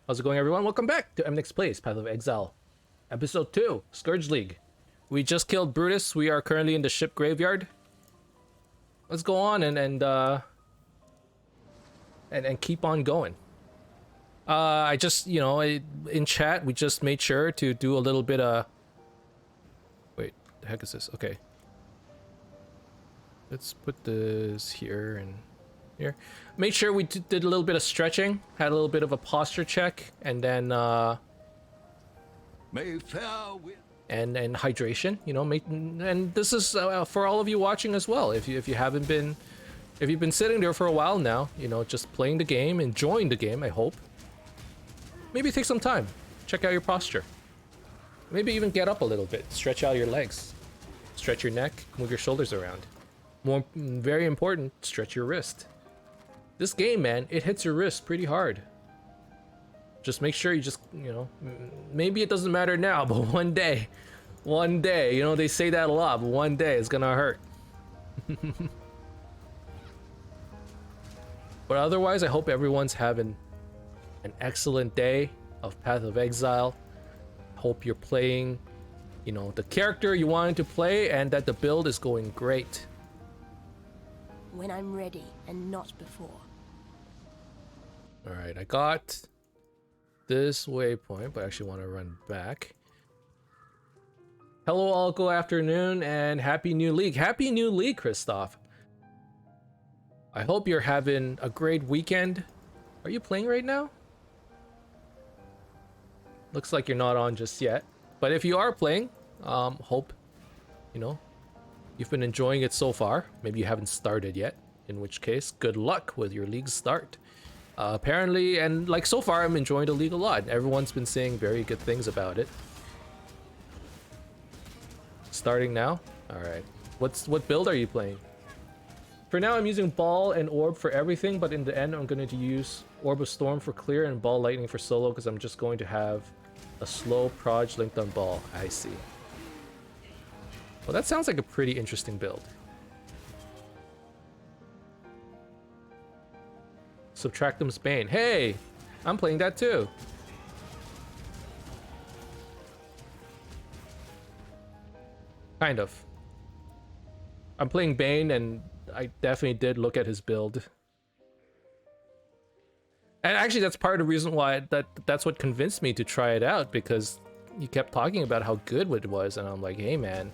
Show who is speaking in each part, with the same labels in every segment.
Speaker 1: How's it going, everyone? Welcome back to Emnix Plays Path of Exile, Episode 2, Scourge League. We just killed Brutus. We are currently in the ship graveyard. Let's go on and keep on going. I just, in chat, we just made sure to do a little bit of... Wait, the heck is this? Okay. Let's put this here and here. Made sure we did a little bit of stretching, had a little bit of a posture check, and then and hydration. And this is for all of you watching as well. If you haven't been, if you've been sitting there for a while now, just playing the game, enjoying the game. I hope. Maybe take some time, check out your posture. Maybe even get up a little bit, stretch out your legs, stretch your neck, move your shoulders around. Very important, stretch your wrist. This game, man, it hits your wrist pretty hard. Just make sure you just, maybe it doesn't matter now, but one day, they say that a lot, but one day it's gonna hurt. But otherwise, I hope everyone's having an excellent day of Path of Exile. Hope you're playing, the character you wanted to play and that the build is going great.
Speaker 2: When I'm ready and not before.
Speaker 1: Alright, I got this waypoint, but I actually want to run back. Hello all, good afternoon, and Happy New League. Happy New League, Christoph. I hope you're having a great weekend. Are you playing right now? Looks like you're not on just yet. But if you are playing, hope, you've been enjoying it so far. Maybe you haven't started yet, in which case, good luck with your league start. Apparently, and like so far, I'm enjoying the league a lot. Everyone's been saying very good things about it. Starting now? Alright. What build are you playing? For now, I'm using Ball and Orb for everything, but in the end, I'm going to use Orb of Storm for clear and Ball Lightning for solo, because I'm just going to have a slow Proj linked on Ball. I see. Well, that sounds like a pretty interesting build. Subtractum's Bane. Hey! I'm playing that too. Kind of. I'm playing Bane, and I definitely did look at his build. And actually, that's part of the reason why that's what convinced me to try it out, because you kept talking about how good it was, and I'm like, hey man,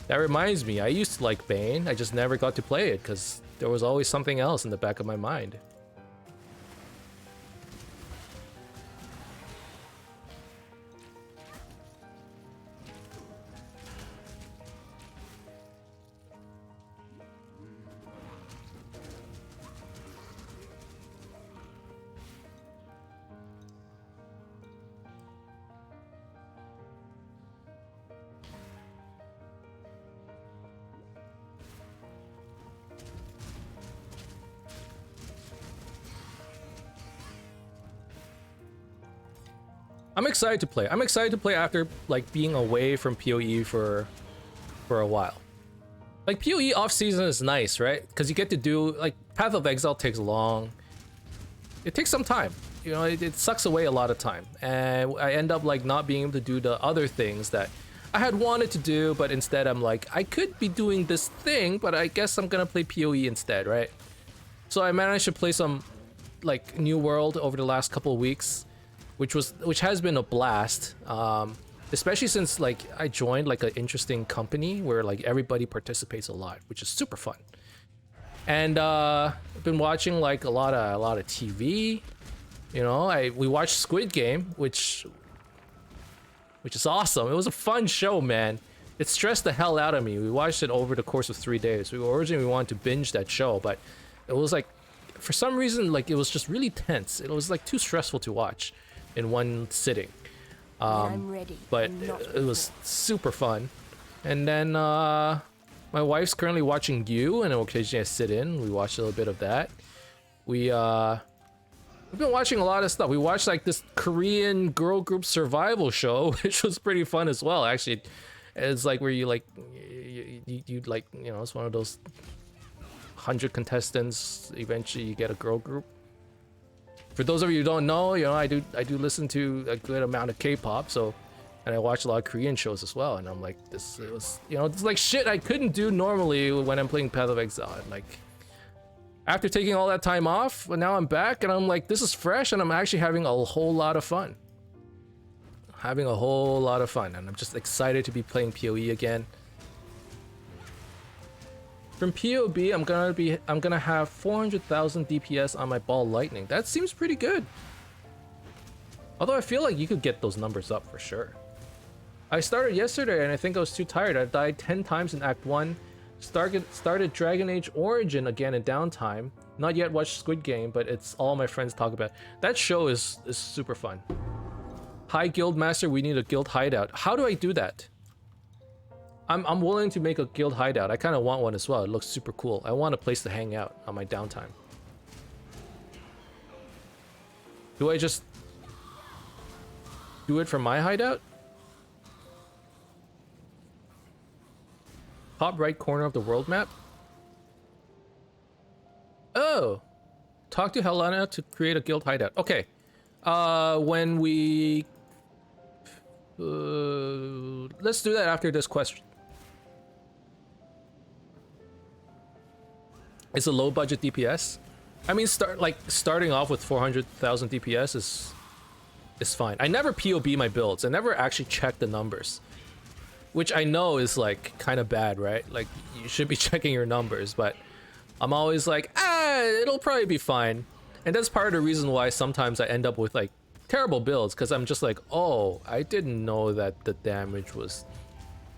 Speaker 1: that reminds me, I used to like Bane, I just never got to play it, because there was always something else in the back of my mind. I'm excited to play. I'm excited to play after like being away from PoE for a while. Like PoE off season is nice, right? Because you get to do like Path of Exile takes long. It takes some time. It sucks away a lot of time, and I end up like not being able to do the other things that I had wanted to do, but instead I'm like, I could be doing this thing, but I guess I'm gonna play PoE instead, right? So I managed to play some like New World over the last couple of weeks, which has been a blast, especially since like I joined like an interesting company where like everybody participates a lot, which is super fun. And I've been watching like a lot of TV. We watched Squid Game, which is awesome. It was a fun show, man. It stressed the hell out of me. We watched it over the course of 3 days. We originally wanted to binge that show, but it was like, for some reason, like it was just really tense. It was like too stressful to watch in one sitting. But it was super fun. And then my wife's currently watching You, and occasionally I sit in. We watch a little bit of that. We've been watching a lot of stuff. We watched like this Korean girl group survival show, which was pretty fun as well. Actually, it's like where you like it's one of those 100 contestants. Eventually, you get a girl group. For those of you who don't know, you know, I do listen to a good amount of K-pop, so, and I watch a lot of Korean shows as well, and I'm like, it was, you know, it's like shit I couldn't do normally when I'm playing Path of Exile. And like, after taking all that time off, well, now I'm back, and I'm like, this is fresh, and I'm actually having a whole lot of fun. Having a whole lot of fun, and I'm just excited to be playing PoE again. From POB, I'm gonna have 400,000 DPS on my ball lightning. That seems pretty good. Although I feel like you could get those numbers up for sure. I started yesterday and I think I was too tired. I died 10 times in Act 1. Started Dragon Age Origin again in downtime. Not yet watched Squid Game, but it's all my friends talk about. That show is super fun. Hi Guild Master, we need a guild hideout. How do I do that? I'm willing to make a guild hideout. I kind of want one as well. It looks super cool. I want a place to hang out on my downtime. Do I just do it from my hideout? Top right corner of the world map? Oh! Talk to Helena to create a guild hideout. Okay. When we... let's do that after this question. It's a low budget DPS. I mean, starting off with 400,000 DPS is fine. I never POB my builds. I never actually check the numbers, which I know is like kind of bad, right? Like you should be checking your numbers, but I'm always like, it'll probably be fine. And that's part of the reason why sometimes I end up with like terrible builds, because I'm just like, oh, I didn't know that the damage was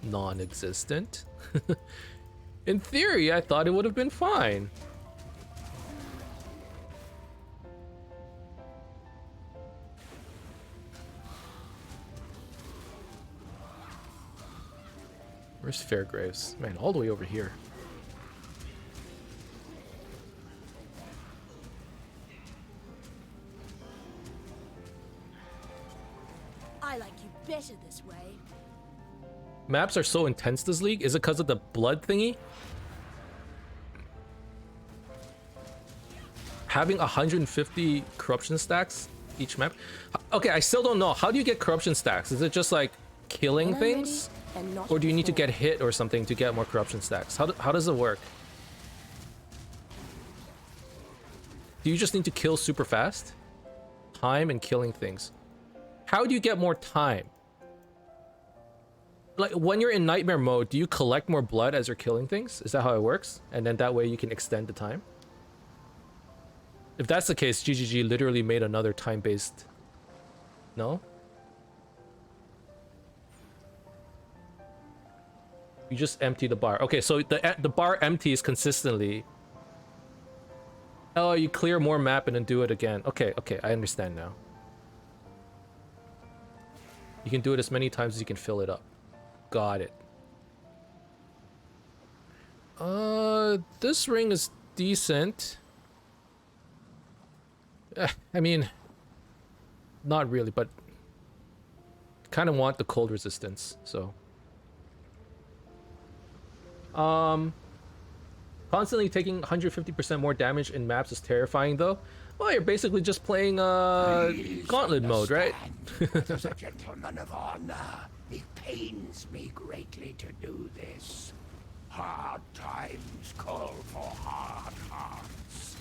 Speaker 1: non-existent. In theory, I thought it would have been fine. Where's Fairgraves? Man, all the way over here.
Speaker 2: I like you better this way.
Speaker 1: Maps are so intense this league. Is it because of the blood thingy? Having 150 corruption stacks each map? Okay, I still don't know. How do you get corruption stacks? Is it just like killing things? Or do you need to get hit or something to get more corruption stacks? How does it work? Do you just need to kill super fast? Time and killing things. How do you get more time? Like when you're in nightmare mode, do you collect more blood as you're killing things? Is that how it works? And then that way you can extend the time? If that's the case, GGG literally made another time-based... No? You just empty the bar. Okay, so the bar empties consistently. Oh, you clear more map and then do it again. Okay, I understand now. You can do it as many times as you can fill it up. Got it. This ring is decent. I mean, not really, but kind of want the cold resistance, so. Constantly taking 150% more damage in maps is terrifying, though. Well, you're basically just playing gauntlet mode, right?
Speaker 3: As a gentleman of honor, it pains me greatly to do this. Hard times call for hard hearts.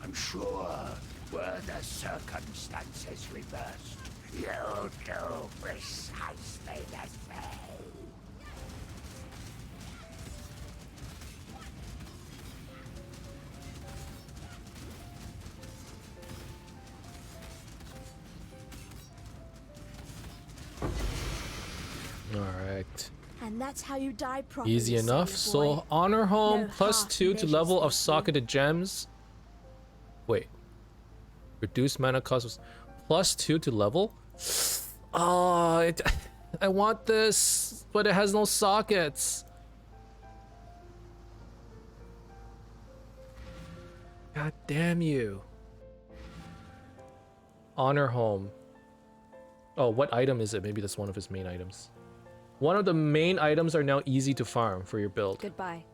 Speaker 3: I'm sure, were the circumstances reversed, you'll do precisely the same.
Speaker 1: Alright.
Speaker 2: And that's how you die properly.
Speaker 1: Easy enough. So honor home
Speaker 2: No
Speaker 1: plus
Speaker 2: half
Speaker 1: 2 to level of
Speaker 2: measures
Speaker 1: socketed gems. Wait. Reduce mana cost plus 2 to level? Oh, I want this, but it has no sockets. God damn you. Honor home. Oh, what item is it? Maybe that's one of his main items. One of the main items are now easy to farm for your build.
Speaker 2: Goodbye.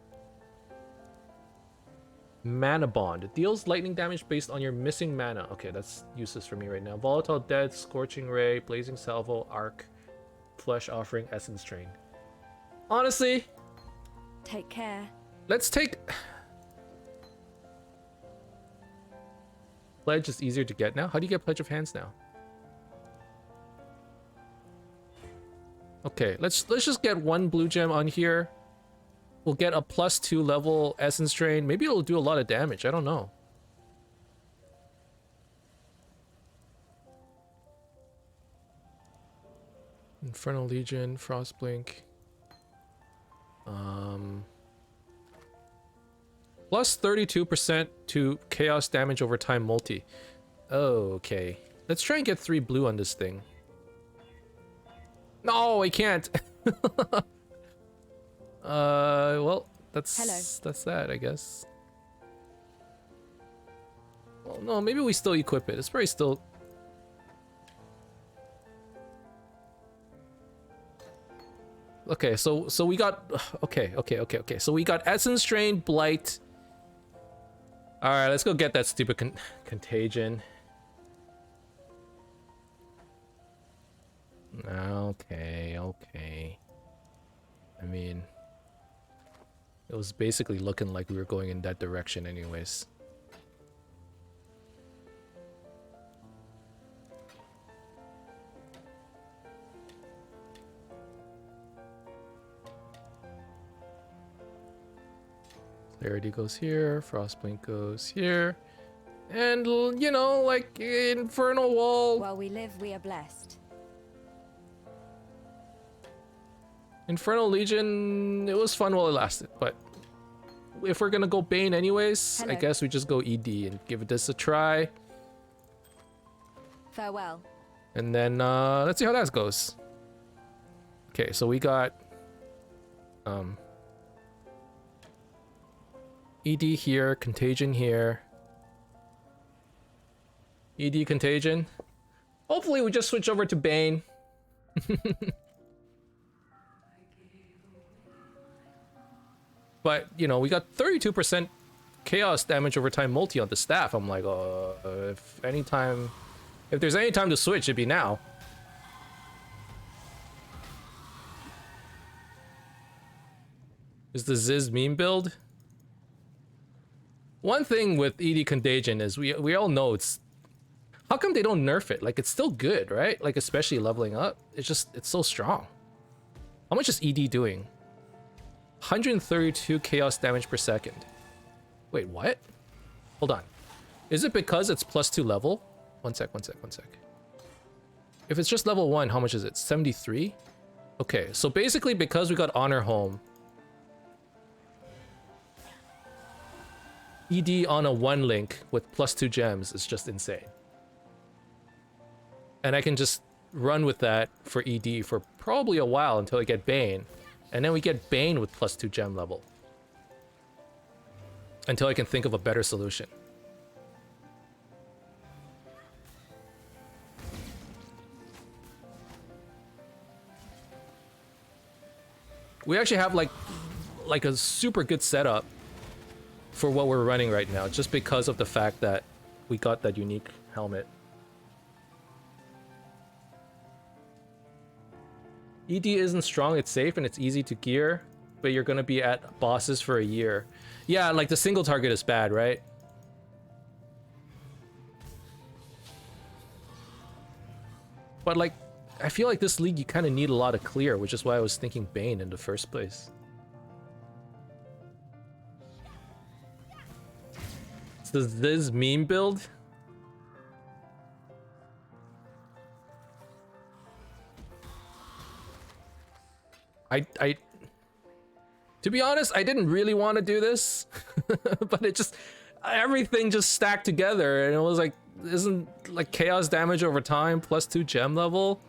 Speaker 1: Mana Bond. It deals lightning damage based on your missing mana. Okay, that's useless for me right now. Volatile Death, Scorching Ray, Blazing Salvo, Arc, Flesh Offering, Essence Drain. Honestly,
Speaker 4: Take care.
Speaker 1: let's take... Pledge is easier to get now. How do you get Pledge of Hands now? Okay, let's just get one blue gem on here. We'll get a +2 level Essence Drain. Maybe it'll do a lot of damage. I don't know. Infernal Legion, Frostblink. Plus 32% to chaos damage over time multi. Oh, okay. Let's try and get 3 blue on this thing. No, I can't. Well, that's that, I guess. Well, no, maybe we still equip it. It's probably still... Okay, so we got... Okay. So we got Essence Drain, Blight. Alright, let's go get that stupid Contagion. Okay. I mean... It was basically looking like we were going in that direction anyways. Clarity goes here, Frostblink goes here. And, you know, like, Infernal Wall...
Speaker 4: While we live, we are blessed.
Speaker 1: Infernal Legion, it was fun while it lasted, but... If we're gonna go Bane anyways,
Speaker 4: Hello.
Speaker 1: I guess we just go ED and give this a try.
Speaker 4: Farewell.
Speaker 1: And then, let's see how that goes. Okay, so we got... ED here, Contagion here. ED Contagion. Hopefully we just switch over to Bane. But, you know, we got 32% chaos damage over time multi on the staff. I'm like, if there's any time to switch, it'd be now. Is the Ziz meme build? One thing with ED Contagion is we all know it's... How come they don't nerf it? Like, it's still good, right? Like, especially leveling up. It's so strong. How much is ED doing? 132 chaos damage per second. Wait, what? Hold on. Is it because it's +2 level? One sec. If it's just level 1, how much is it? 73? Okay, so basically because we got Honor Home, ED on a 1 link with +2 gems is just insane. And I can just run with that for ED for probably a while until I get Bane. And then we get Bane with +2 gem level. Until I can think of a better solution. We actually have like a super good setup for what we're running right now, just because of the fact that we got that unique helmet. ED isn't strong, it's safe, and it's easy to gear, but you're gonna be at bosses for a year. Yeah, like the single target is bad, right? But like, I feel like this league you kind of need a lot of clear, which is why I was thinking Bane in the first place. So this meme build? To be honest, I didn't really want to do this, but everything just stacked together, and it was like, isn't like chaos damage over time +2 gem level?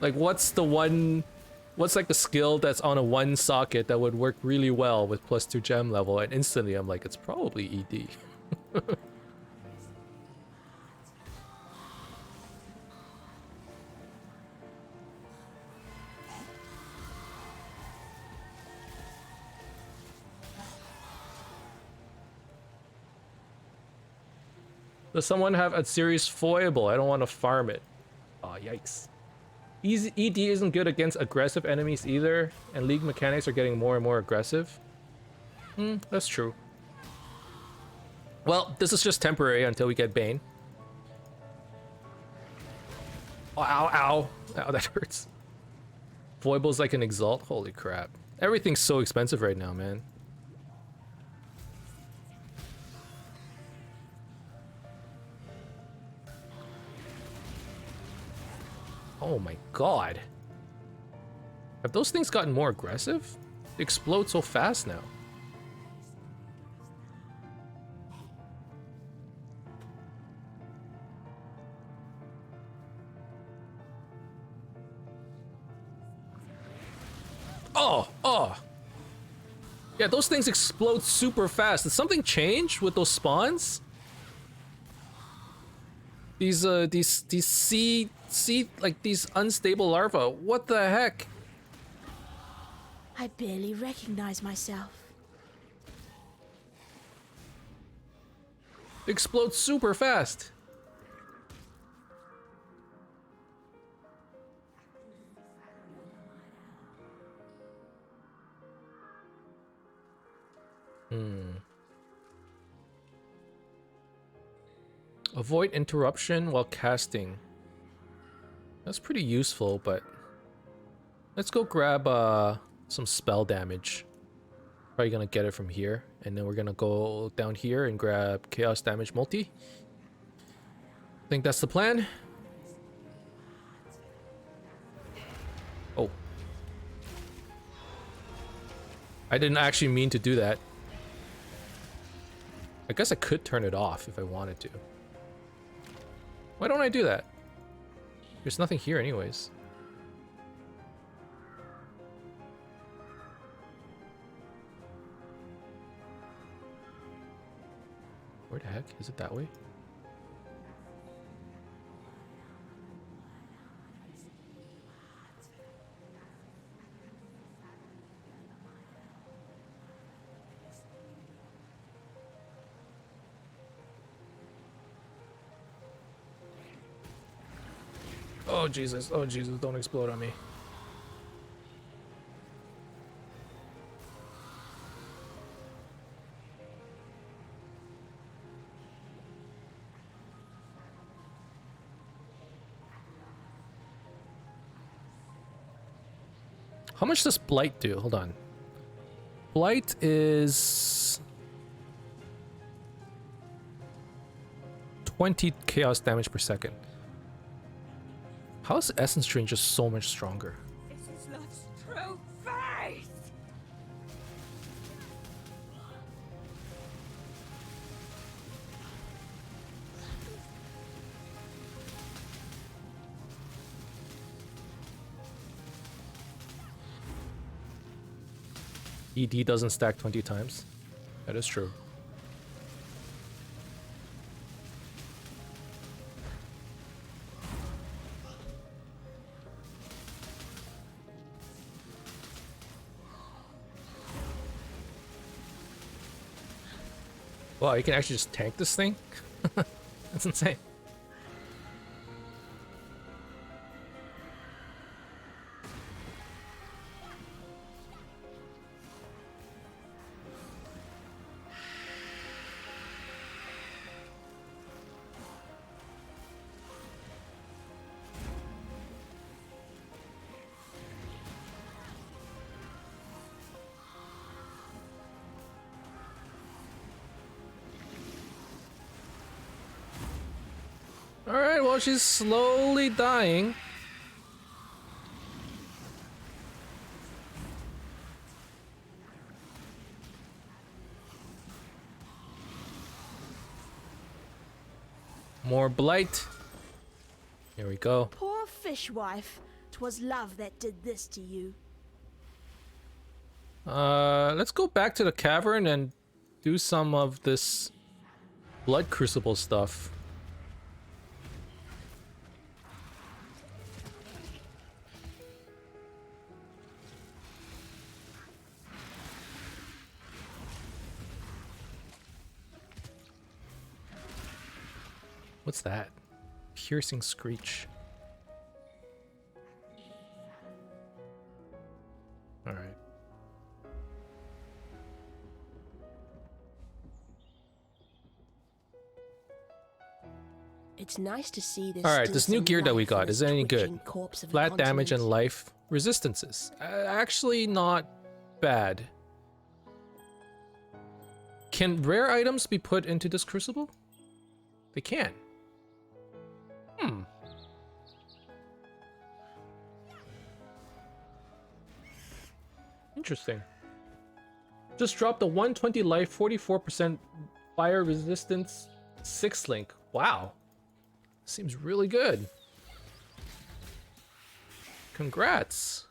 Speaker 1: Like, what's like the skill that's on a 1 socket that would work really well with +2 gem level? And instantly I'm like, it's probably ED. Does someone have a serious foible? I don't want to farm it. Oh, yikes. Easy ED isn't good against aggressive enemies either, and League mechanics are getting more and more aggressive. That's true. Well, this is just temporary until we get Bane. Oh, ow, ow. Ow, that hurts. Foibles like an Exalt? Holy crap. Everything's so expensive right now, man. Oh my god. Have those things gotten more aggressive? They explode so fast now. Oh! Yeah, those things explode super fast. Did something change with those spawns? These sea, like these unstable larvae. What the heck?
Speaker 2: I barely recognize myself.
Speaker 1: They explode super fast. Avoid interruption while casting. That's pretty useful, but let's go grab some spell damage. Probably gonna get it from here, and then we're gonna go down here and grab chaos damage multi. I think that's the plan. Oh. I didn't actually mean to do that. I guess I could turn it off if I wanted to. Why don't I do that? There's nothing here anyways. Where the heck? Is it that way? Oh Jesus, don't explode on me. How much does Blight do? Hold on. Blight is 20 chaos damage per second. How is Essence Drain just so much stronger?
Speaker 2: This is love's true face!
Speaker 1: ED doesn't stack 20 times. That is true. Wow, you can actually just tank this thing? That's insane. Alright, well, she's slowly dying. More blight. Here we go.
Speaker 2: Poor Fishwife. 'Twas love that did this to you.
Speaker 1: Let's go back to the cavern and do some of this blood crucible stuff. What's that? Piercing screech. All right.
Speaker 2: It's nice to see this.
Speaker 1: All right, this new gear that we got, is it any good? Flat damage and life resistances. Actually not bad. Can rare items be put into this crucible? They can. Interesting. Just dropped a 120 life, 44% fire resistance, 6 link. Wow. Seems really good. Congrats.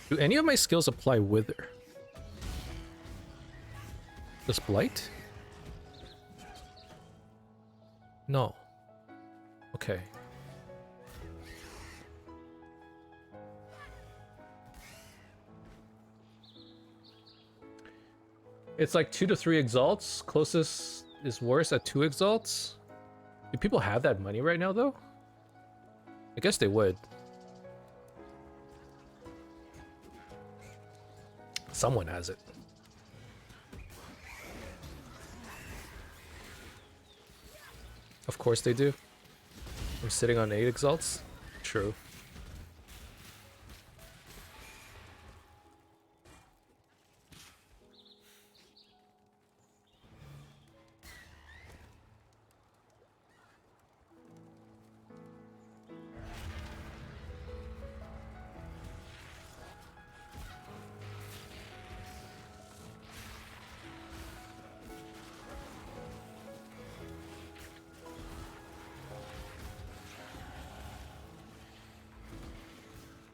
Speaker 1: Do any of my skills apply Wither? Does Blight? No. Okay. It's like 2 to 3 exalts. Closest is worse at 2 exalts. Do people have that money right now, though? I guess they would. Someone has it. Of course they do. I'm sitting on 8 exalts. True.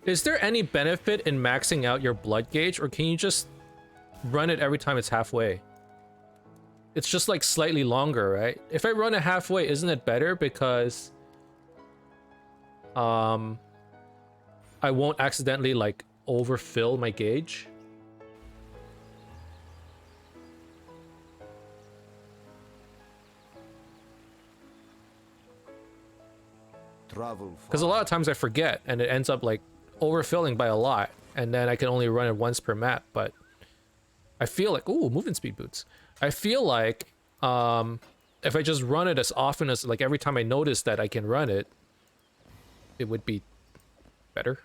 Speaker 1: Is there any benefit in maxing out your blood gauge, or can you just run it every time it's halfway? It's just like slightly longer, right? If I run it halfway, isn't it better because I won't accidentally like overfill my gauge? Because a lot of times I forget and it ends up like overfilling by a lot, and then I can only run it once per map. But I feel like, ooh, movement speed boots. I feel like if I just run it as often as, like, every time I notice that I can run it, it would be better.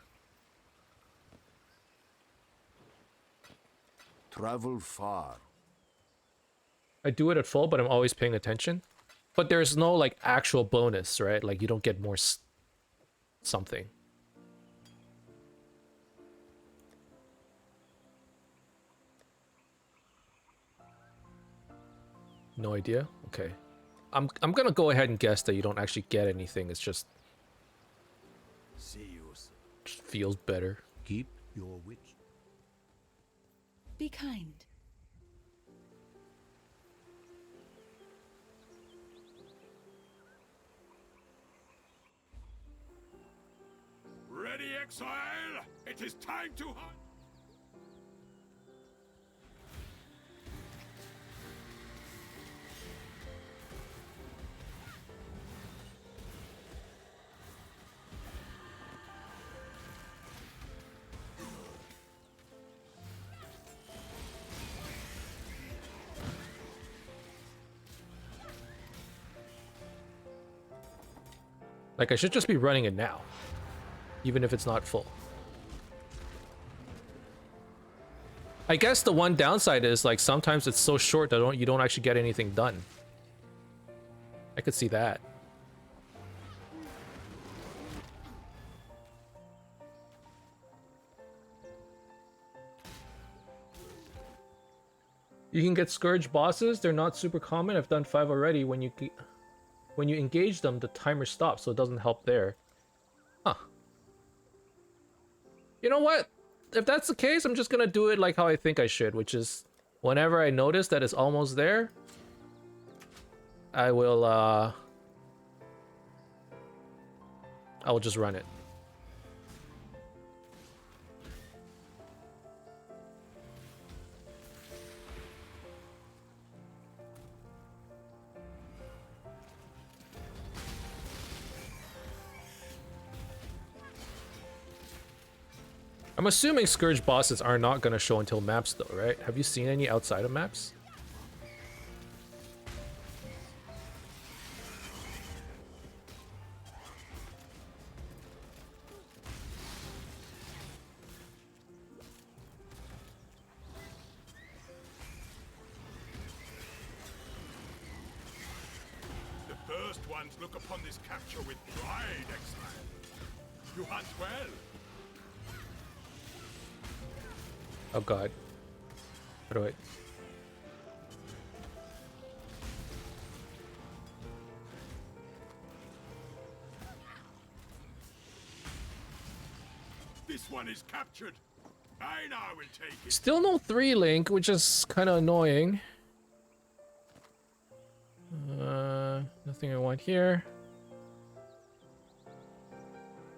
Speaker 3: Travel far.
Speaker 1: I do it at full, but I'm always paying attention. But there's no like actual bonus, right? Like you don't get more something. No idea? Okay. I'm gonna go ahead and guess that you don't actually get anything. It's just feels better.
Speaker 3: Keep your wits.
Speaker 4: Be kind.
Speaker 3: Ready, Exile? It is time to hunt.
Speaker 1: Like I should just be running it now, even if it's not full. I guess the one downside is like sometimes it's so short that you don't actually get anything done. I could see that. You can get Scourge bosses. They're not super common. I've done 5 already. When you engage them, the timer stops, so it doesn't help there. Huh. You know what? If that's the case, I'm just gonna do it like how I think I should, which is whenever I notice that it's almost there, I will just run it. I'm assuming Scourge bosses are not going to show until maps though, right? Have you seen any outside of maps?
Speaker 3: The first ones look upon this capture with pride, Exile. You hunt well.
Speaker 1: Oh god. How do I...
Speaker 3: This one is captured. I now will take it.
Speaker 1: Still no 3 link, which is kind of annoying. Nothing I want here.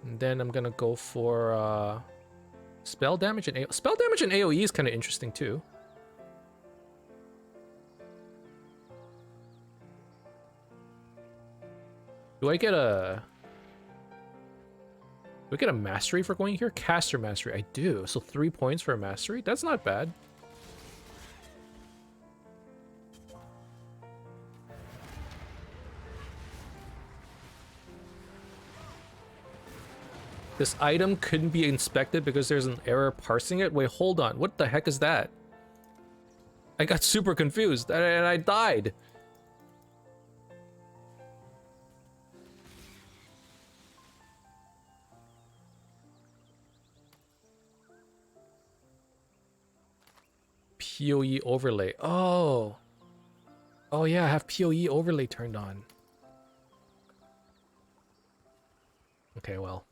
Speaker 1: And then I'm gonna go for spell damage and spell damage and AoE is kind of interesting too. Do I get a mastery for going here? Caster mastery, I do. So 3 points for a mastery? That's not bad. This item couldn't be inspected because there's an error parsing it. Wait, hold on. What the heck is that? I got super confused and I died. PoE overlay. Oh. Oh yeah, I have PoE overlay turned on. Okay, well.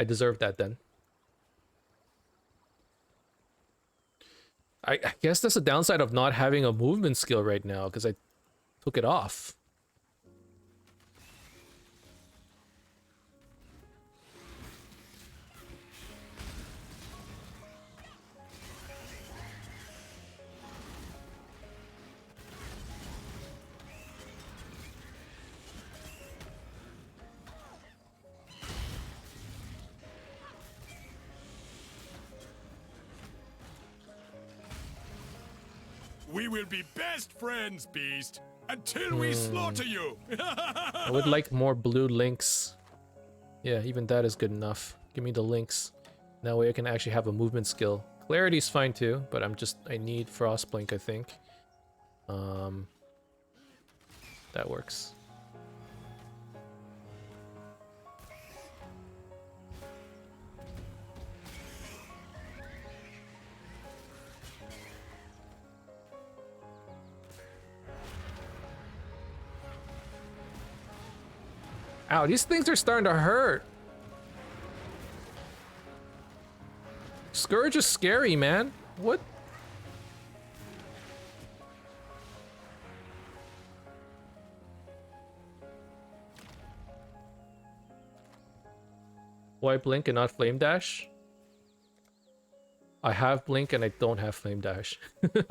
Speaker 1: I deserve that then. I guess that's the downside of not having a movement skill right now, because I took it off.
Speaker 3: We will be best friends, Beast, until we slaughter you.
Speaker 1: I would like more blue links. Yeah, even that is good enough. Give me the links. That way I can actually have a movement skill. Clarity's fine too, but I need Frostblink, I think. That works. Ow, these things are starting to hurt. Scourge is scary, man. What? Why blink and not flame dash? I have blink and I don't have flame dash.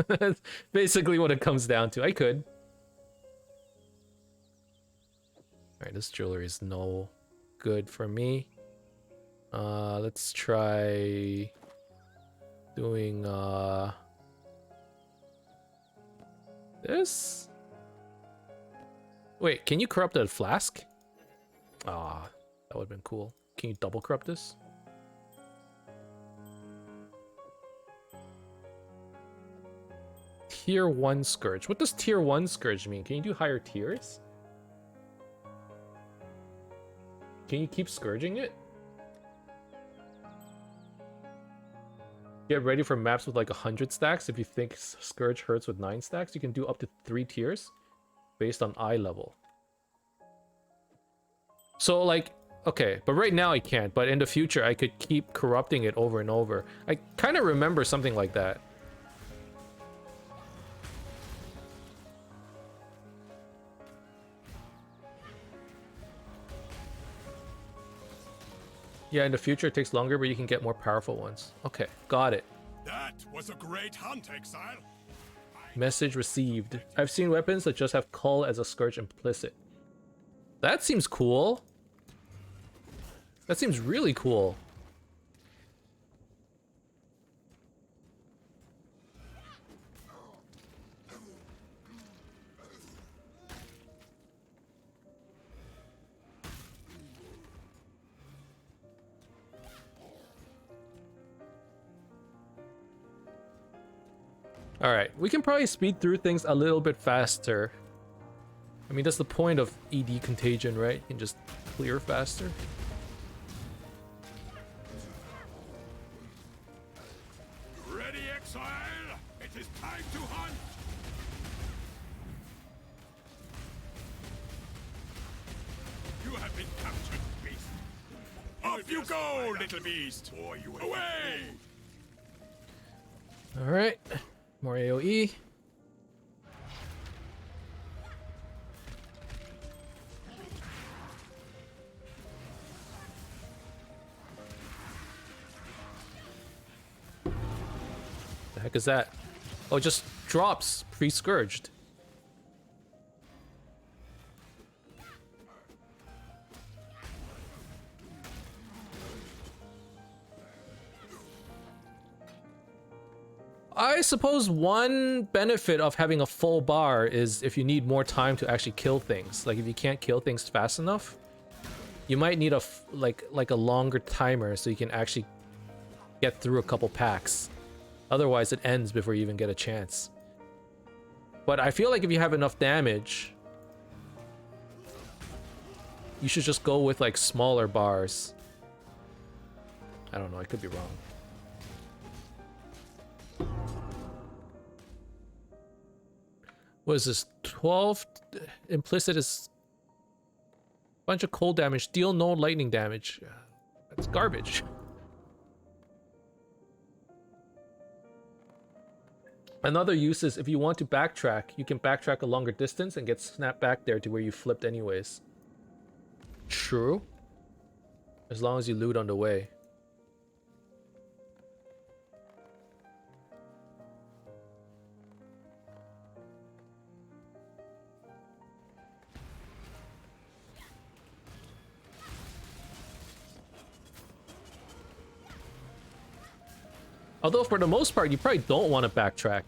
Speaker 1: That's basically what it comes down to. I could. Alright, this jewelry is no good for me. Let's try doing this. Wait, can you corrupt a flask? Ah, that would have been cool. Can you double corrupt this? Tier 1 Scourge. What does Tier 1 Scourge mean? Can you do higher tiers? Can you keep scourging it? Get ready for maps with like 100 stacks. If you think Scourge hurts with 9 stacks, you can do up to 3 tiers based on eye level. So like, okay, but right now I can't, but in the future I could keep corrupting it over and over. I kind of remember something like that. Yeah, in the future it takes longer, but you can get more powerful ones. Okay, got it.
Speaker 5: That was a great hunt, Exile.
Speaker 1: Message received. I've seen weapons that just have Cull as a Scourge implicit. That seems cool. That seems really cool. Alright, we can probably speed through things a little bit faster. I mean, that's the point of ED Contagion, right? You can just clear faster.
Speaker 5: Ready, Exile? It is time to hunt! You have been captured, beast. Off you go, little beast! Away!
Speaker 1: Alright, more AoE. The heck is that? Oh, it just drops pre-scourged. I suppose one benefit of having a full bar is if you need more time to actually kill things. Like if you can't kill things fast enough, you might need a like a longer timer so you can actually get through a couple packs. Otherwise, it ends before you even get a chance. But I feel like if you have enough damage, you should just go with like smaller bars. I don't know, I could be wrong. What is this? 12 implicit is a bunch of cold damage, deal no lightning damage. That's garbage. Another use is if you want to backtrack, you can backtrack a longer distance and get snapped back there to where you flipped anyways. True. As long as you loot on the way. Although for the most part, you probably don't want to backtrack.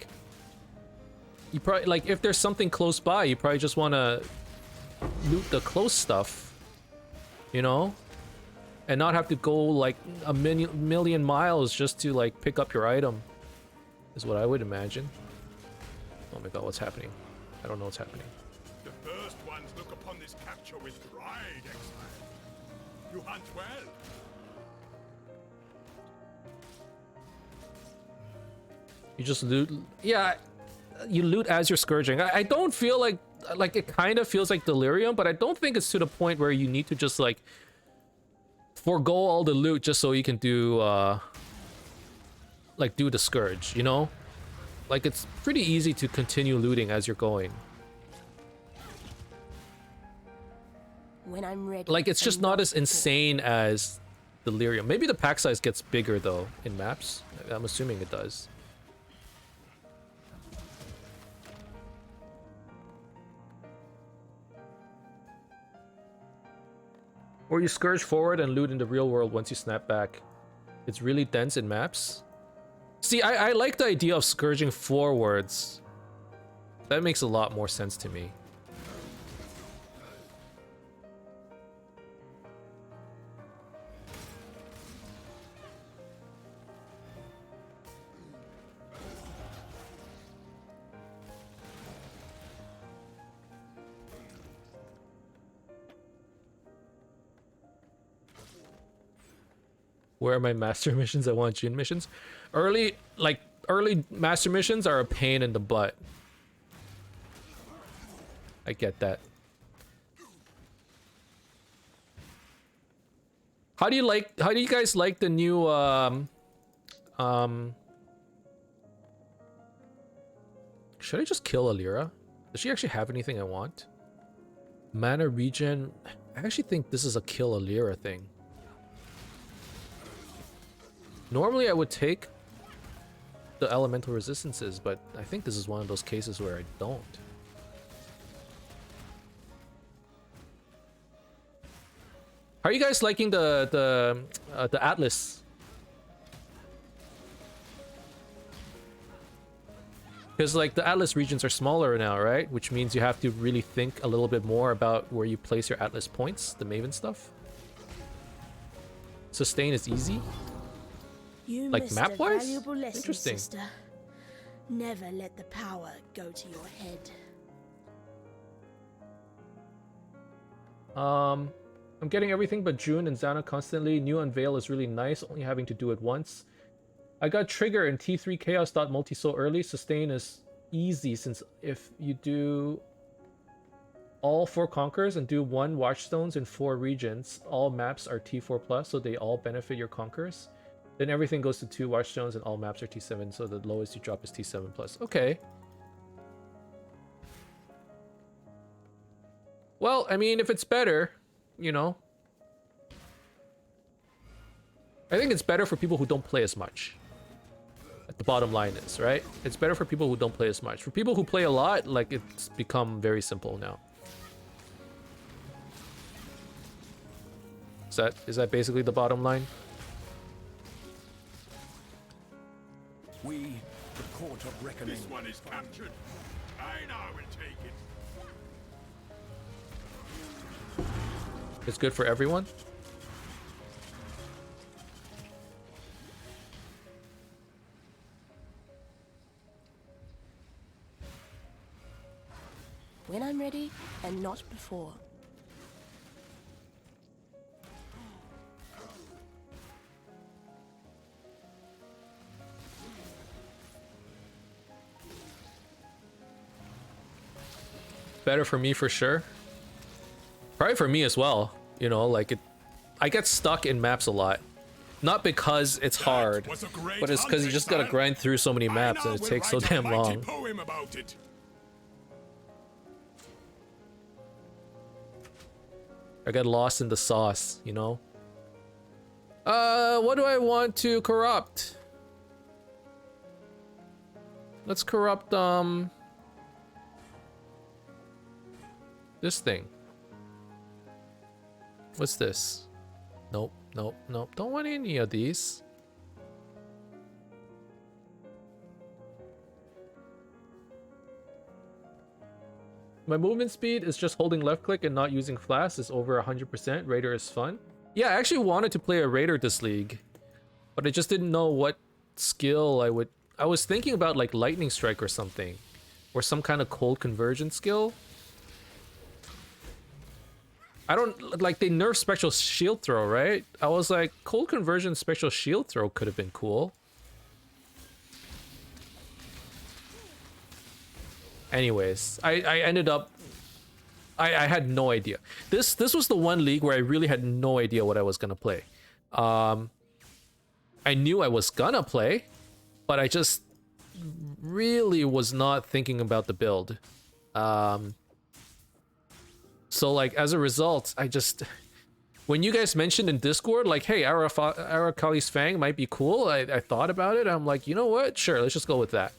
Speaker 1: You probably, like, if there's something close by, you probably just want to loot the close stuff, you know? And not have to go, like, a million miles just to, like, pick up your item, is what I would imagine. Oh my god, what's happening? I don't know what's happening.
Speaker 5: The first ones look upon this capture with pride, Exile. You hunt well.
Speaker 1: You just loot. Yeah, you loot as you're scourging. I don't feel like it kind of feels like delirium, but I don't think it's to the point where you need to just like forego all the loot just so you can do like do the scourge, you know? Like it's pretty easy to continue looting as you're going.
Speaker 2: When I'm ready.
Speaker 1: Like it's just not as insane as delirium. Maybe the pack size gets bigger though in maps. I'm assuming it does. Or you scourge forward and loot in the real world once you snap back. It's really dense in maps. See, I like the idea of scourging forwards. That makes a lot more sense to me. Where are my master missions? I want June missions. Early master missions are a pain in the butt. I get that. How do you guys like the new should I just kill Alira? Does she actually have anything I want? Mana regen. I actually think this is a kill Alira thing. Normally I would take the elemental resistances, but I think this is one of those cases where I don't. How are you guys liking the Atlas? Because like the Atlas regions are smaller now, right? Which means you have to really think a little bit more about where you place your Atlas points, the Maven stuff. Sustain is easy.
Speaker 2: You
Speaker 1: Like map-wise? Interesting.
Speaker 2: Sister. Never let the power go to your head.
Speaker 1: I'm getting everything but June and Xana constantly. New Unveil is really nice, only having to do it once. I got Trigger in T3 Chaos multi so early. Sustain is easy since if you do all 4 Conquers and do 1 Watchstones in 4 regions, all maps are T4 plus, so they all benefit your Conquers. Then everything goes to 2 Watchstones and all maps are T7, so the lowest you drop is T7 plus. Okay. Well, I mean, if it's better, you know. I think it's better for people who don't play as much. The bottom line is, right? It's better for people who don't play as much. For people who play a lot, like, it's become very simple now. Is that basically the bottom line?
Speaker 5: We, the court of reckoning. This one is captured. I now will take it.
Speaker 1: It's good for everyone?
Speaker 2: When I'm ready, and not before.
Speaker 1: Better for me for sure. Probably for me as well. You know, like I get stuck in maps a lot. Not because it's hard, but it's because you just gotta grind through so many maps and it takes so damn long. I get lost in the sauce, you know? What do I want to corrupt? Let's corrupt, this thing. What's this? Nope, nope, nope. Don't want any of these. My movement speed is just holding left click and not using flash is over 100%. Raider is fun. Yeah, I actually wanted to play a Raider this league, but I just didn't know what skill I would... I was thinking about like Lightning Strike or something, or some kind of cold conversion skill. I don't... Like, they nerfed special shield throw, right? I was like, cold conversion special shield throw could have been cool. Anyways, I ended up... I had no idea. This was the one league where I really had no idea what I was gonna play. I knew I was gonna play, but I just really was not thinking about the build. So like as a result, I just... When you guys mentioned in Discord, like, hey, Arakali's Fang might be cool, I thought about it. I'm like, you know what? Sure, let's just go with that.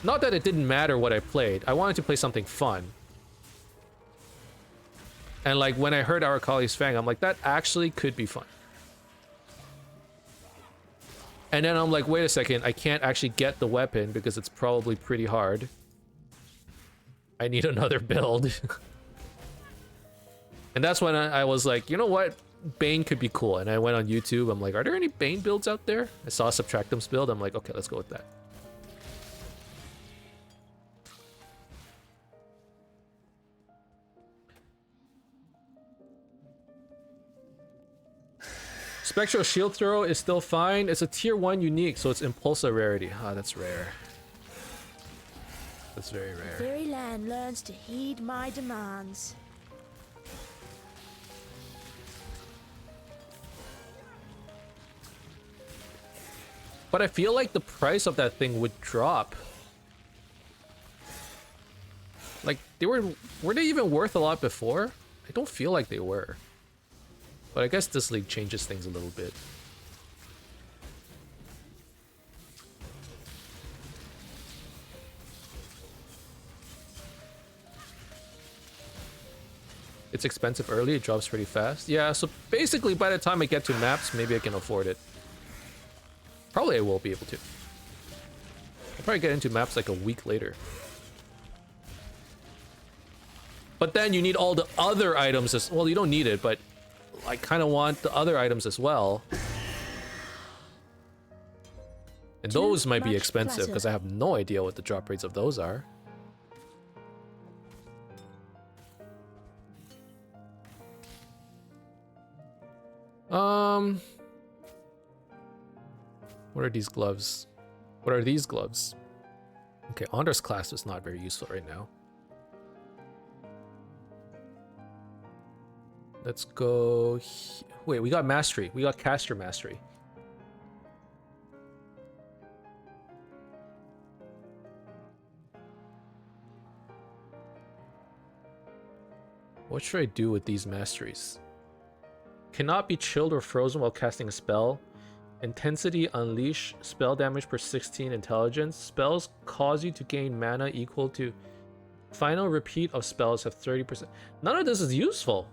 Speaker 1: Not that it didn't matter what I played. I wanted to play something fun. And like when I heard Arakali's Fang, I'm like, that actually could be fun. And then I'm like, wait a second, I can't actually get the weapon because it's probably pretty hard. I need another build. And that's when I was like, you know what? Bane could be cool. And I went on YouTube. I'm like, are there any Bane builds out there? I saw Subtractum's build. I'm like, okay, let's go with that. Spectral shield throw is still fine. It's a tier 1 unique, so it's impulsa rarity. Ah, that's rare. That's very rare.
Speaker 2: Fairy land learns to heed my demands.
Speaker 1: But I feel like the price of that thing would drop. Like, were they even worth a lot before? I don't feel like they were. But I guess this league changes things a little bit. It's expensive early, it drops pretty fast. Yeah, so basically by the time I get to maps, maybe I can afford it. Probably I will be able to. I'll probably get into maps like a week later. But then you need all the other items as well. You don't need it, but I kind of want the other items as well. And those might be expensive because I have no idea what the drop rates of those are. What are these gloves? What are these gloves? Okay, Anders class is not very useful right now. Let's go. Wait, we got mastery. We got caster mastery. What should I do with these masteries? Cannot be chilled or frozen while casting a spell. Intensity unleash. Spell damage per 16 intelligence. Spells cause you to gain mana equal to. Final repeat of spells have 30%. None of this is useful.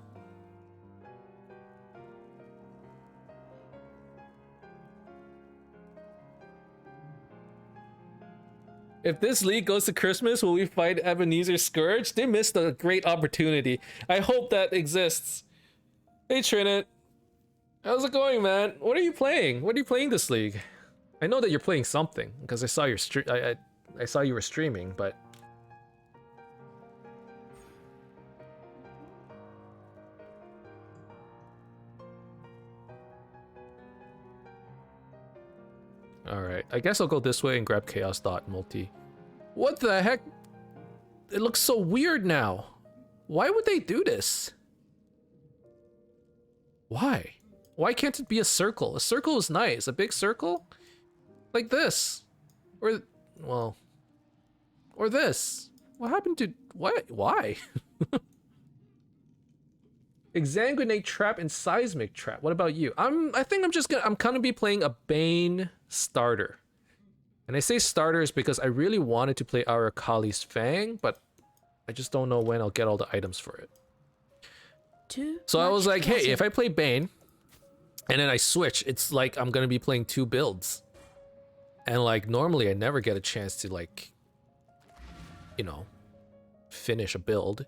Speaker 1: If this league goes to Christmas, will we fight Ebenezer's Scourge? They missed a great opportunity. I hope that exists. Hey Trinit. How's it going, man? What are you playing? What are you playing this league? I know that you're playing something because I saw your I saw you were streaming, but all right. I guess I'll go this way and grab Chaos Dot multi. What the heck? It looks so weird now. Why would they do this? Why? Why can't it be a circle? A circle is nice. A big circle? Like this. Or, well... Or this. What happened to... What? Why? Exsanguinate Trap and Seismic Trap. What about you? I think I'm gonna be playing a Bane starter. And I say starters because I really wanted to play Arakali's Fang, but I just don't know when I'll get all the items for it. So I was like, hey, if I play Bane and then I switch, it's like I'm gonna be playing 2 builds. And like normally I never get a chance to like, you know, finish a build.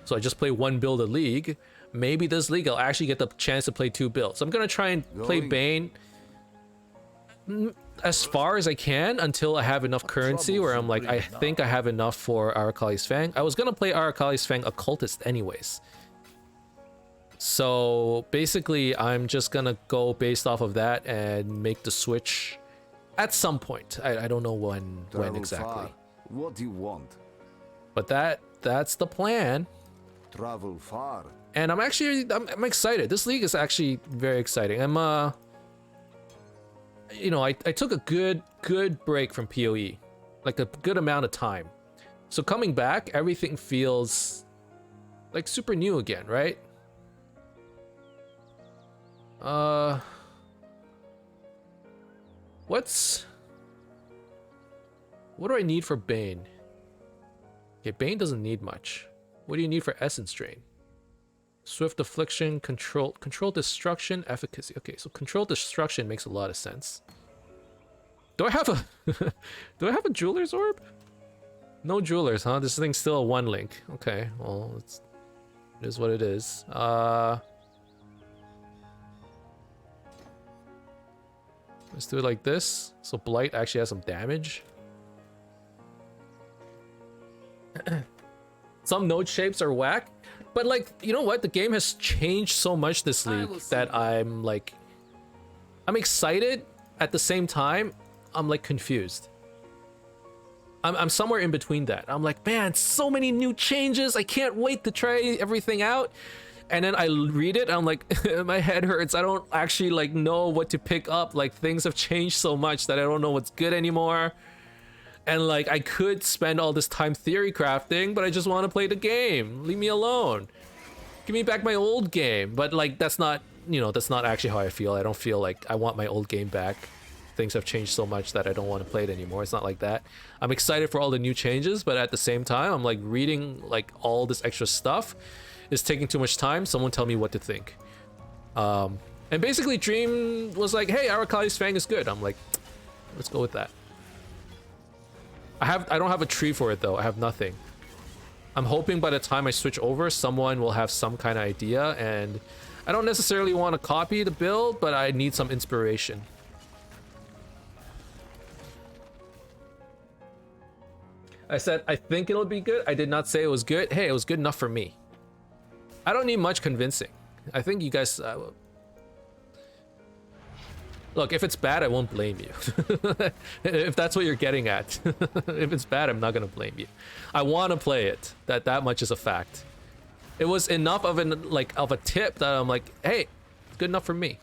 Speaker 1: So I just play 1 build a league. Maybe this league I'll actually get the chance to play 2 builds. So I'm gonna try and play Bane as far as I can until I have enough currency where I'm like, I think I have enough for Arakali's Fang. I was gonna play Arakali's Fang Occultist anyways. So basically I'm just gonna go based off of that and make the switch at some point. I don't know when exactly.
Speaker 6: What do you want?
Speaker 1: But that's the plan.
Speaker 6: Travel far.
Speaker 1: And I'm excited. This league is actually very exciting. I'm you know, I took a good break from PoE. Like a good amount of time. So coming back, everything feels like super new again, right? What do I need for Bane? Okay, Bane doesn't need much. What do you need for Essence Drain? Swift Affliction, Control Destruction, Efficacy. Okay, so Control Destruction makes a lot of sense. Do I have a Jeweler's Orb? No Jewelers, huh? This thing's still a 1 link. Okay, well, it is what it is. Let's do it like this. So Blight actually has some damage. Some node shapes are whack. But like, you know what? The game has changed so much this league that I'm like, I'm excited. At the same time, I'm like confused. I'm somewhere in between that. I'm like, man, so many new changes. I can't wait to try everything out. And then I read it, and I'm like, my head hurts. I don't actually like know what to pick up. Like, things have changed so much that I don't know what's good anymore. And like, I could spend all this time theory crafting, but I just want to play the game. Leave me alone. Give me back my old game. But like, that's not, you know, that's not actually how I feel. I don't feel like I want my old game back. Things have changed so much that I don't want to play it anymore. It's not like that. I'm excited for all the new changes, but at the same time, I'm like reading like all this extra stuff is taking too much time. Someone tell me what to think. And basically Dream was like, hey, Arakali's Fang is good. I'm like, let's go with that. I don't have a tree for it though. I have nothing. I'm hoping by the time I switch over, someone will have some kind of idea, and I don't necessarily want to copy the build, but I need some inspiration. I said, I think it'll be good. I did not say it was good. Hey, it was good enough for me. I don't need much convincing. I think you guys... Look, if it's bad, I won't blame you. If that's what you're getting at. If it's bad, I'm not gonna blame you. I want to play it. That much is a fact. It was enough of a tip that I'm like, hey, good enough for me.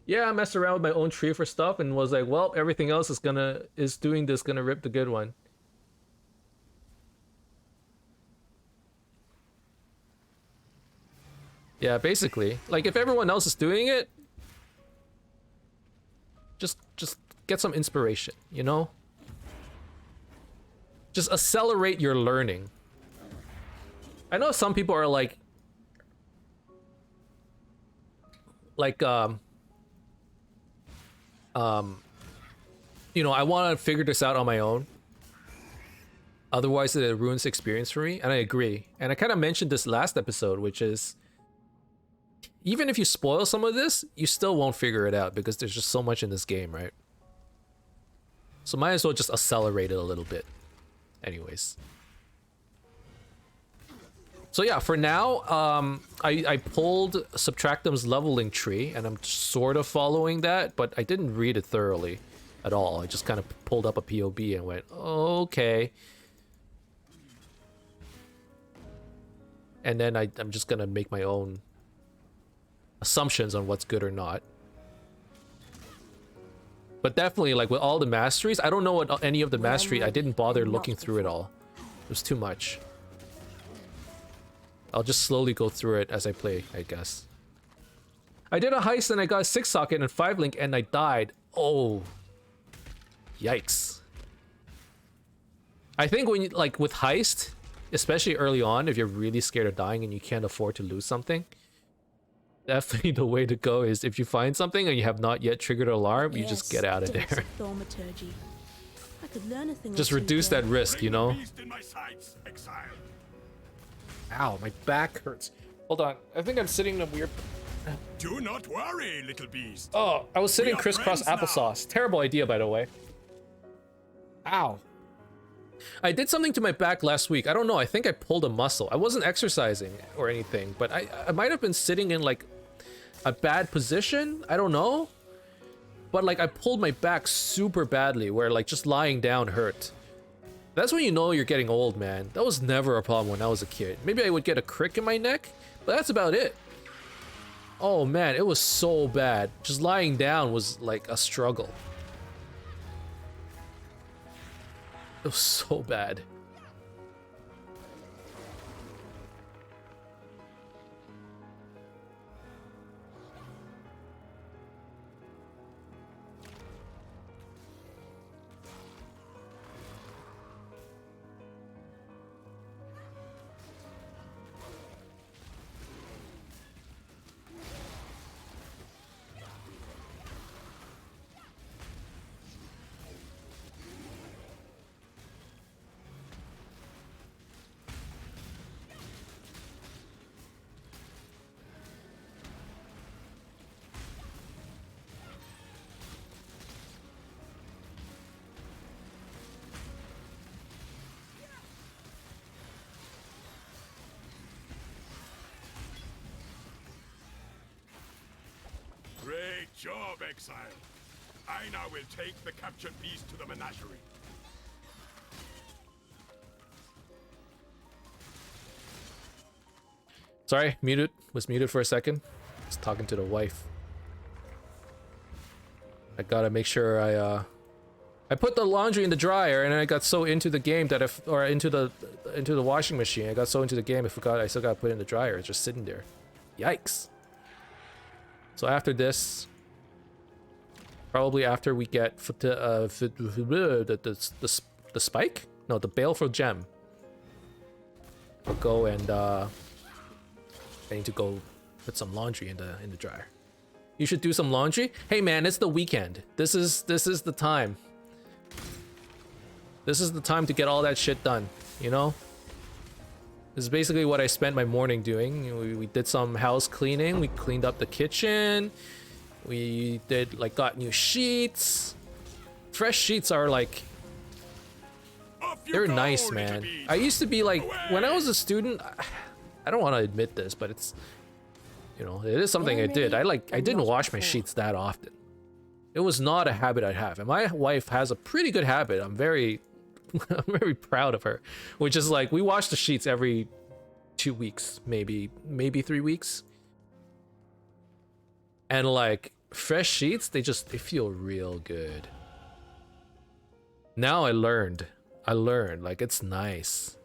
Speaker 1: Yeah, I messed around with my own tree for stuff and was like, well, everything else is gonna rip the good one. Yeah, basically. Like, if everyone else is doing it, just get some inspiration, you know? Just accelerate your learning. I know some people are like you know, I want to figure this out on my own. Otherwise, it ruins the experience for me, and I agree. And I kind of mentioned this last episode, which is, even if you spoil some of this, you still won't figure it out because there's just so much in this game, right? So might as well just accelerate it a little bit. Anyways. So yeah, for now, I pulled Subtractum's leveling tree, and I'm sort of following that, but I didn't read it thoroughly at all. I just kind of pulled up a POB and went, okay. And then I'm just gonna make my own assumptions on what's good or not. But definitely, like with all the masteries, I don't know what any of the mastery, I didn't bother looking through it all. It was too much. I'll just slowly go through it as I play, I guess. I did a heist and I got a 6-socket and 5-link and I died. Oh. Yikes. I think when you, like with heist, especially early on, if you're really scared of dying and you can't afford to lose something, definitely the way to go is if you find something and you have not yet triggered an alarm, you just get out of there. Just reduce that risk, you know? Ow, my back hurts. Hold on, I think I'm sitting in a weird...
Speaker 5: Do not worry, little beast.
Speaker 1: Oh, I was sitting crisscross applesauce. Terrible idea, by the way. Ow. I did something to my back last week. I don't know, I think I pulled a muscle. I wasn't exercising or anything, but I might have been sitting in like a bad position. I don't know. But like I pulled my back super badly where like just lying down hurt. That's when you know you're getting old, man. That was never a problem when I was a kid. Maybe I would get a crick in my neck, but that's about it. Oh man, it was so bad. Just lying down was like a struggle. It was so bad.
Speaker 5: Exile. I now will take the captured beast to the menagerie.
Speaker 1: Sorry, muted. Was muted for a second. Was talking to the wife. I gotta make sure I put the laundry in the dryer, and then I got so into the game that into the washing machine. I got so into the game I forgot I still gotta put it in the dryer. It's just sitting there. Yikes. So after this, probably after we get the spike? No, the baleful gem. I'll go and I need to go put some laundry in the dryer. You should do some laundry? Hey man, it's the weekend. This is the time. This is the time to get all that shit done, you know? This is basically what I spent my morning doing. We did some house cleaning, we cleaned up the kitchen, we did like got new sheets. Fresh sheets are like, they're nice, man. I used to be like, when I was a student, I don't want to admit this, but it's, you know, it is something I did. I didn't wash my sheets that often. It was not a habit I have, and my wife has a pretty good habit. I'm very proud of her, which is like we wash the sheets every 2 weeks, maybe 3 weeks, and like fresh sheets, they feel real good. Now I learned like it's nice.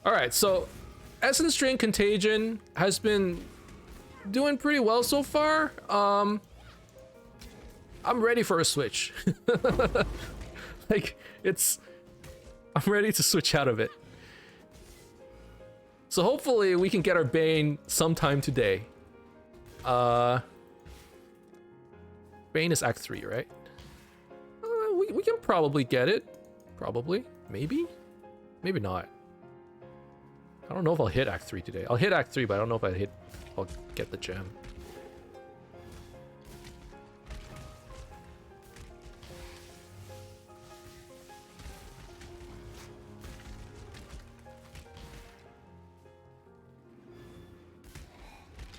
Speaker 1: All right, so Essence Drain Contagion has been doing pretty well so far. I'm ready for a switch. Like, I'm ready to switch out of it. So hopefully we can get our Bane sometime today. Bane is Act 3, right? We can probably get it. Probably. Maybe? Maybe not. I don't know if I'll hit Act 3 today. I'll hit Act 3, but I don't know if I'll get the gem.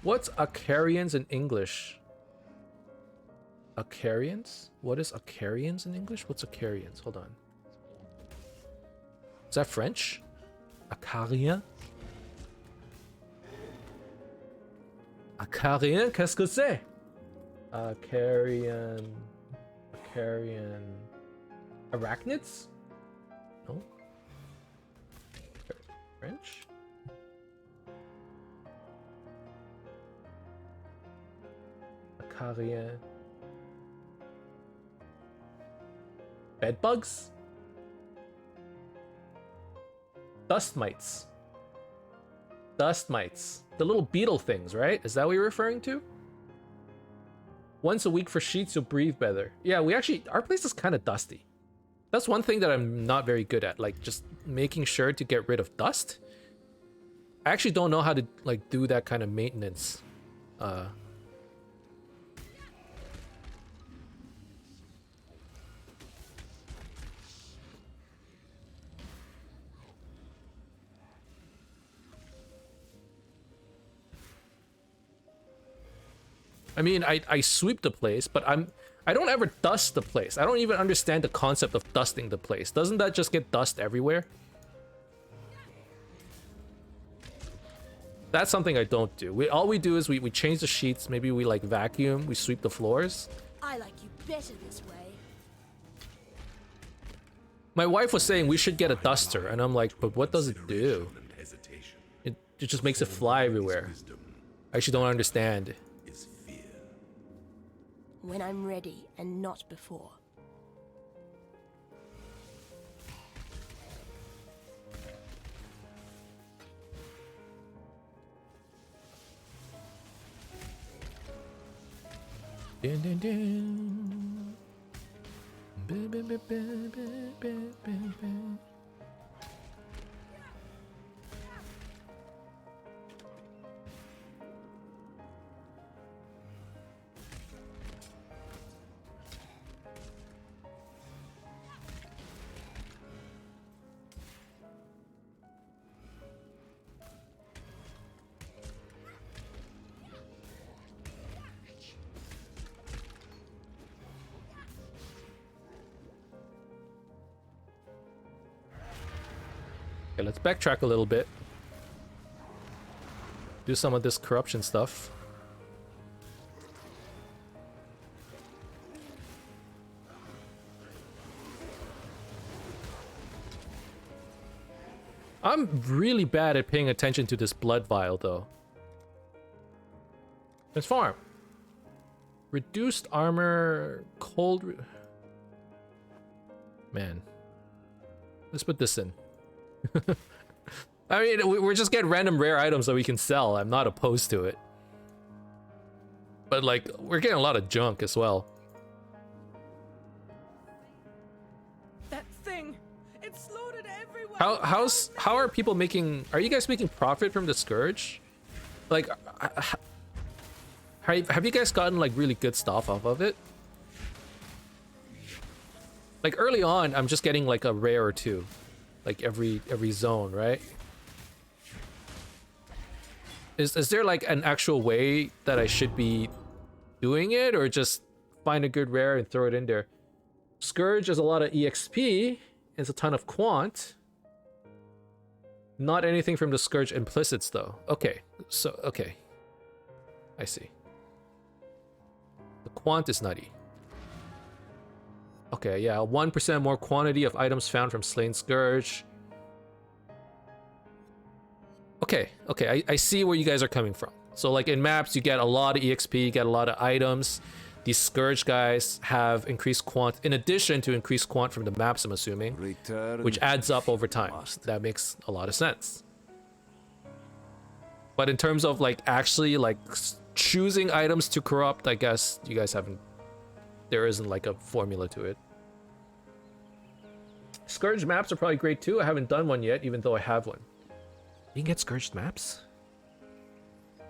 Speaker 1: What's Acarians in English? Acarians? What is Acarians in English? What's Acarians? Hold on. Is that French? Acarien? Acarien? Qu'est-ce que c'est? Acarian... Arachnids? No? French? Acarian... Bedbugs? Dust mites. Dust mites. The little beetle things, right? Is that what you're referring to? Once a week for sheets, you'll breathe better. Yeah, our place is kind of dusty. That's one thing that I'm not very good at, like just making sure to get rid of dust. I actually don't know how to like do that kind of maintenance. I mean, I sweep the place, but I don't ever dust the place. I don't even understand the concept of dusting the place. Doesn't that just get dust everywhere? That's something I don't do. All we do is we change the sheets. Maybe we like vacuum. We sweep the floors.
Speaker 2: I like you better this way.
Speaker 1: My wife was saying we should get a duster, and I'm like, but what does it do? It just makes it fly everywhere. I actually don't understand.
Speaker 2: When I'm ready and not before.
Speaker 1: Dun, dun, dun. Ba, ba, ba, ba, ba, ba, ba, ba. Okay, let's backtrack a little bit. Do some of this corruption stuff. I'm really bad at paying attention to this blood vial, though. Transform. Reduced armor, cold... Man. Let's put this in. I mean, we're just getting random rare items that we can sell. I'm not opposed to it. But, like, we're getting a lot of junk as well.
Speaker 7: That thing! It slaughtered everyone!
Speaker 1: How are people making... Are you guys making profit from the Scourge? Like, have you guys gotten, like, really good stuff off of it? Like, early on, I'm just getting, like, a rare or two. Like, every zone, right? Is there, like, an actual way that I should be doing it? Or just find a good rare and throw it in there? Scourge is a lot of EXP. It's a ton of quant. Not anything from the Scourge implicits, though. Okay. So, okay. I see. The quant is nutty. Okay, yeah, 1% more quantity of items found from slain Scourge. Okay, I see where you guys are coming from. So, like, in maps, you get a lot of EXP, you get a lot of items. These Scourge guys have increased quant, in addition to increased quant from the maps, I'm assuming, which adds up over time. That makes a lot of sense. But in terms of, like, actually, like, choosing items to corrupt, I guess you guys haven't... There isn't, like, a formula to it. Scourge maps are probably great, too. I haven't done one yet, even though I have one. You can get Scourged maps? I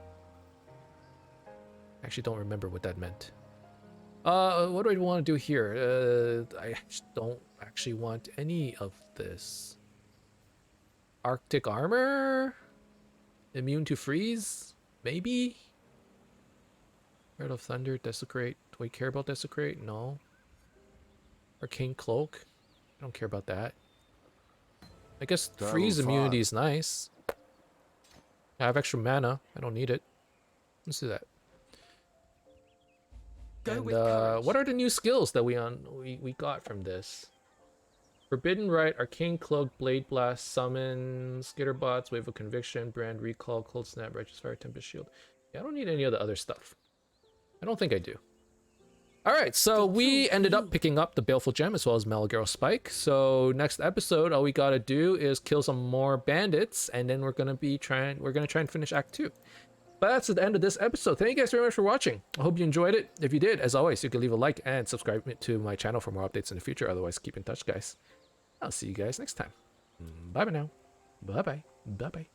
Speaker 1: actually don't remember what that meant. What do I want to do here? I don't actually want any of this. Arctic armor? Immune to freeze? Maybe? Heart of Thunder, Desecrate. Do we care about Desecrate? No. Arcane Cloak. I don't care about that. I guess freeze immunity is nice. I have extra mana. I don't need it. Let's do that. And, what are the new skills that we got from this? Forbidden Rite, Arcane Cloak, Blade Blast, Summon, Skitterbots, Wave of Conviction, Brand Recall, Cold Snap, Righteous Fire, Tempest Shield. Yeah, I don't need any of the other stuff. I don't think I do. Alright, so we ended up picking up the Baleful Gem as well as Malagaro Spike. So next episode, all we gotta do is kill some more bandits, and then we're gonna try and finish Act 2. But that's the end of this episode. Thank you guys very much for watching. I hope you enjoyed it. If you did, as always, you can leave a like and subscribe to my channel for more updates in the future. Otherwise, keep in touch, guys. I'll see you guys next time. Bye bye now. Bye bye. Bye bye.